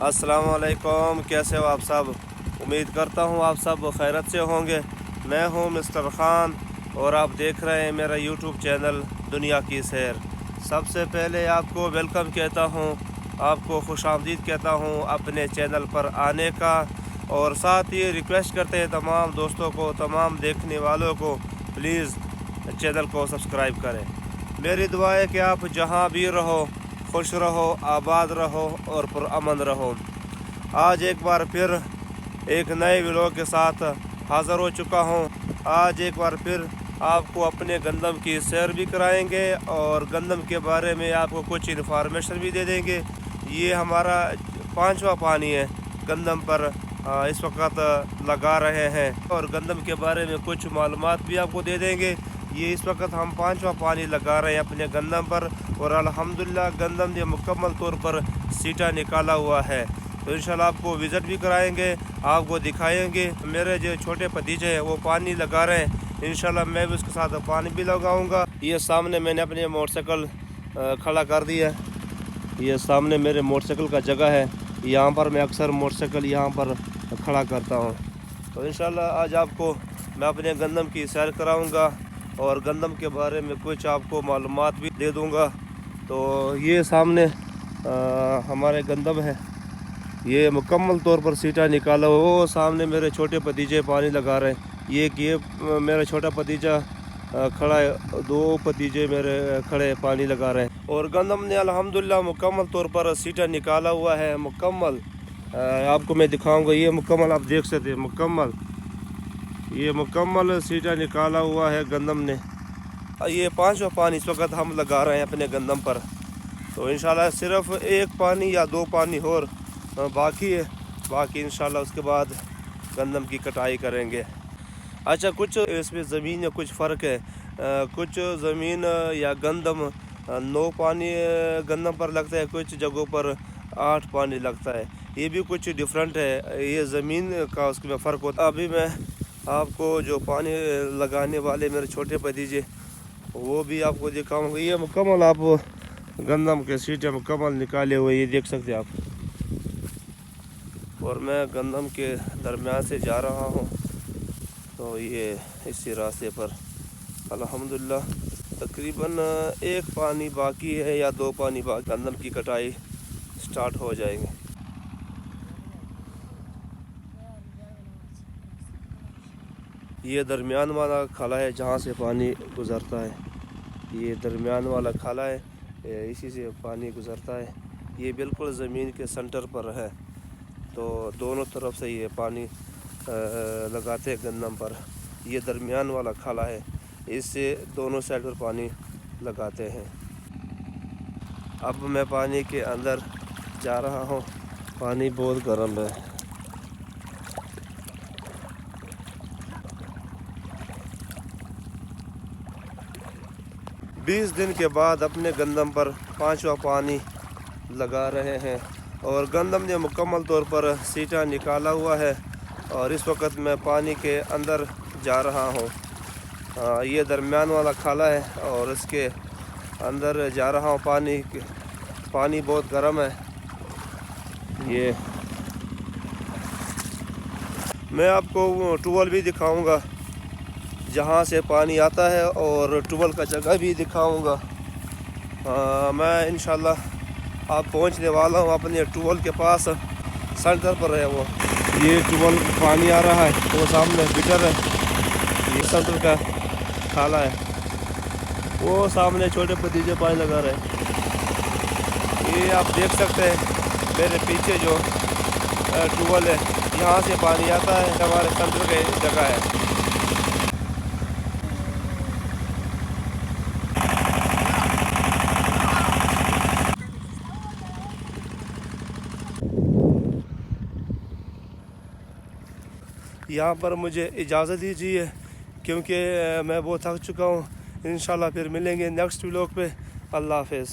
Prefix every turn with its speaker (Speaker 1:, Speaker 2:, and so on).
Speaker 1: अस्सलामुअलैकुम, कैसे हो आप सब। उम्मीद करता हूँ आप सब खैरत से होंगे। मैं हूँ मिस्टर ख़ान और आप देख रहे हैं मेरा यूट्यूब चैनल दुनिया की सैर। सबसे पहले आपको वेलकम कहता हूँ, आपको खुशामदीद कहता हूँ अपने चैनल पर आने का, और साथ ही रिक्वेस्ट करते हैं तमाम दोस्तों को, तमाम देखने वालों को, प्लीज़ चैनल को सब्सक्राइब करें। मेरी दुआ है कि आप जहाँ भी रहो खुश रहो, आबाद रहो और पुरअमन रहो। आज एक बार फिर एक नए व्लॉग के साथ हाज़िर हो चुका हूँ। आज एक बार फिर आपको अपने गंदम की सैर भी कराएंगे और गंदम के बारे में आपको कुछ इन्फॉर्मेशन भी दे देंगे। ये हमारा 5वां पानी है गंदम पर इस वक्त लगा रहे हैं, और गंदम के बारे में कुछ मालूमात भी आपको दे देंगे। ये इस वक्त हम 5वां पानी लगा रहे हैं अपने गंदम पर, और अल्हम्दुलिल्लाह गंदम ने मुकम्मल तौर पर सीटा निकाला हुआ है। तो इंशाल्लाह आपको विज़िट भी कराएंगे, आपको दिखाएंगे। मेरे जो छोटे भतीजे हैं वो पानी लगा रहे हैं, इंशाल्लाह मैं भी उसके साथ पानी भी लगाऊंगा। ये सामने मैंने अपनी मोटरसाइकिल खड़ा कर दिया। ये सामने मेरे मोटरसाइकिल का जगह है, यहाँ पर मैं अक्सर मोटरसाइकिल यहाँ पर खड़ा करता हूँ। तो इंशाल्लाह आज आपको मैं अपने गंदम की सैर कराऊँगा और गंदम के बारे में कुछ आपको मालूमात भी दे दूंगा। तो ये सामने हमारे गंदम है, ये मुकम्मल तौर पर सीटा निकाला। वो सामने मेरे छोटे भतीजे पानी लगा रहे हैं। ये मेरा छोटा भतीजा खड़ा है, 2 भतीजे मेरे खड़े पानी लगा रहे हैं। और गंदम ने अल्हम्दुलिल्लाह मुकम्मल तौर पर सीटा निकाला हुआ है, मुकम्मल। आपको मैं दिखाऊंगा, ये मुकम्मल आप देख सकते हैं, मुकम्मल ये मुकम्मल सीटा निकाला हुआ है गंदम ने। ये 5वां पानी इस वक्त हम लगा रहे हैं अपने गंदम पर। तो इंशाल्लाह सिर्फ 1 पानी या 2 पानी और बाकी है, बाकी इंशाल्लाह उसके बाद गंदम की कटाई करेंगे। अच्छा, कुछ इसमें ज़मीन में कुछ फ़र्क है। कुछ ज़मीन या गंदम 9 पानी गंदम पर लगता है, कुछ जगहों पर 8 पानी लगता है। ये भी कुछ डिफरेंट है, ये ज़मीन का उसमें फ़र्क होता है। अभी मैं आपको जो पानी लगाने वाले मेरे छोटे भतीजे वो भी आपको दिखाऊंगा। ये मुकम्मल आप गंदम के सीटे मुकम्मल निकाले हुए ये देख सकते हैं आप। और मैं गंदम के दरमियान से जा रहा हूँ, तो ये इसी रास्ते पर अल्हम्दुलिल्लाह तकरीबन 1 पानी बाकी है या 2 पानी बाकी, गंदम की कटाई स्टार्ट हो जाएंगे। ये दरमियान वाला खाला है जहाँ से पानी गुज़रता है, ये दरमियान वाला खाला है, इसी से पानी गुज़रता है। ये बिल्कुल ज़मीन के सेंटर पर है, तो दोनों तरफ से ये पानी लगाते हैं गंदम पर। ये दरमियान वाला खाला है, इससे दोनों साइड पर पानी लगाते हैं। अब मैं पानी के अंदर जा रहा हूँ, पानी बहुत गर्म है। बीस दिन के बाद अपने गंदम पर 5वां पानी लगा रहे हैं, और गंदम ने मुकम्मल तौर पर सीटा निकाला हुआ है। और इस वक्त मैं पानी के अंदर जा रहा हूँ। ये दरमियान वाला खाला है और इसके अंदर जा रहा हूँ। पानी बहुत गर्म है। ये मैं आपको टूबल भी दिखाऊंगा जहाँ से पानी आता है, और टूबल का जगह भी दिखाऊंगा। मैं इंशाल्लाह आप पहुँचने वाला हूँ अपने टूबल के पास, सेंटर पर है वो। ये टूबल पानी आ रहा है, वो सामने बिटर है, ये सेंटर का खाला है। वो सामने छोटे भतीजे पानी लगा रहे हैं। ये आप देख सकते हैं मेरे पीछे जो टूबल है, यहाँ से पानी आता है, हमारे सेंटर की जगह है। यहाँ पर मुझे इजाज़त दीजिए, क्योंकि मैं बहुत थक चुका हूँ। इंशाल्लाह फिर मिलेंगे नेक्स्ट व्लॉग पे। अल्लाह हाफ़िज़।